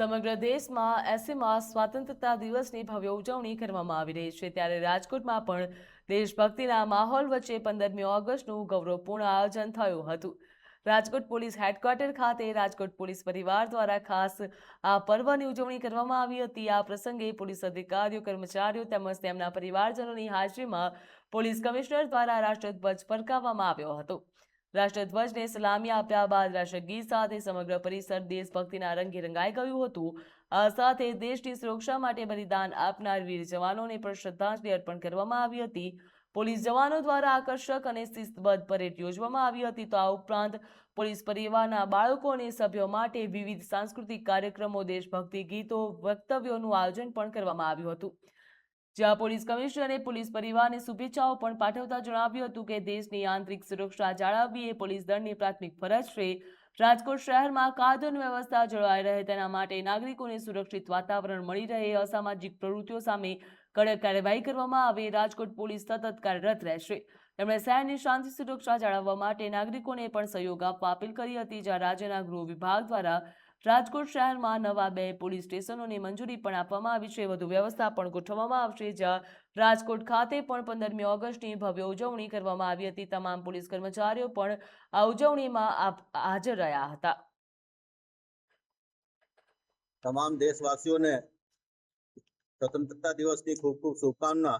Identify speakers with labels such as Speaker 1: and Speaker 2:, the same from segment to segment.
Speaker 1: સમગ્ર દેશમાં 80મા સ્વાતંત્રતા દિવસની ભવ્ય ઉજવણી કરવામાં આવી રહી છે, ત્યારે રાજકોટમાં પણ દેશભક્તિના માહોલ વચ્ચે 15મી ઓગસ્ટનું ગૌરવપૂર્ણ આયોજન થયું હતું। રાજકોટ પોલીસ હેડક્વાર્ટર ખાતે રાજકોટ પોલીસ પરિવાર દ્વારા ખાસ આ પર્વની ઉજવણી કરવામાં આવી હતી। આ પ્રસંગે પોલીસ અધિકારીઓ, કર્મચારીઓ તેમજ તેમના પરિવારજનોની હાજરીમાં પોલીસ કમિશનર દ્વારા રાષ્ટ્રધ્વજ ફરકાવવામાં આવ્યો હતો। રાષ્ટ્રધ્વજને સલામી આપ્યા બાદ રાષ્ટ્રગીત સાથે સમગ્ર પરિસર દેશભક્તિના રંગે રંગાઈ ગયું હતું। આ સાથે દેશની સુરક્ષા માટે બલિદાન આપનાર વીર જવાનોને પણ શ્રદ્ધાંજલિ અર્પણ કરવામાં આવી હતી। પોલીસ જવાનો દ્વારા આકર્ષક અને શિસ્તબદ્ધ પરેડ યોજવામાં આવી હતી। તો આ ઉપરાંત પોલીસ પરિવારના બાળકો અને સભ્યો માટે વિવિધ સાંસ્કૃતિક કાર્યક્રમો, દેશભક્તિ ગીતો, વક્તવ્યોનું આયોજન પણ કરવામાં આવ્યું હતું, જ્યાં પોલીસ કમિશનરે પોલીસ પરિવારને શુભેચ્છાઓ પણ પાઠવતા જણાવ્યું હતું કે દેશની આંતરિક સુરક્ષા જાળવવી એ પોલીસ દળની પ્રાથમિક ફરજ છે। રાજકોટ શહેરમાં કાયદો અને વ્યવસ્થા જળવાઈ રહે તેના માટે નાગરિકોને સુરક્ષિત વાતાવરણ મળી રહે, અસામાજિક પ્રવૃત્તિઓ સામે કડક કાર્યવાહી કરવામાં આવે, રાજકોટ પોલીસ સતત કાર્યરત રહેશે। તેમણે શહેરની શાંતિ સુરક્ષા જાળવવા માટે નાગરિકોને પણ સહયોગ આપવા અપીલ કરી હતી, જ્યાં રાજ્યના ગૃહ વિભાગ દ્વારા રાજકોટ શહેરમાં નવા 2 પોલીસ સ્ટેશનોને મંજૂરી પણ આપવામાં આવી છે। વધુ વ્યવસ્થા પણ ગોઠવવામાં આવશે, જ્યાં રાજકોટ ખાતે પણ 15મી ઓગસ્ટની ભવ્ય ઉજવણી કરવામાં આવી હતી। તમામ પોલીસ કર્મચારીઓ પણ આ ઉજવણીમાં હાજર રહ્યા હતા।
Speaker 2: તમામ દેશવાસીઓને स्वतंत्रता दिवस की खूब खूब शुभकामना।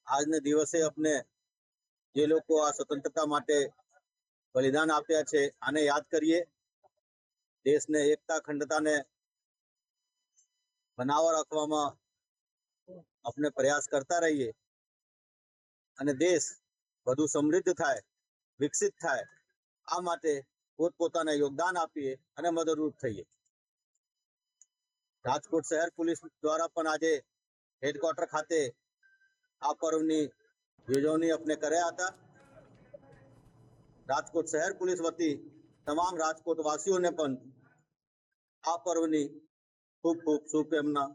Speaker 2: आज ने दिवसे अपने जे लोग आ स्वतंत्रता माटे बलिदान आप्या छे आने याद करिए, देश ने एकता अखंडता ने बनावा रखवामां अपने प्रयास करता रहिए અને દેશ વધુ સમૃદ્ધ થાય, વિકસિત થાય, આ માટે પોતપોતાના યોગદાન આપીએ અને મદદરૂપ થઈએ। રાજકોટ શહેર પોલીસ દ્વારા પણ આજે હેડક્વાર્ટર ખાતે આ પર્વની ઉજવણી આપણે કર્યા હતા। રાજકોટ શહેર પોલીસ વતી તમામ રાજકોટ વાસીઓને પણ આ પર્વની ખૂબ ખૂબ શુભકામના।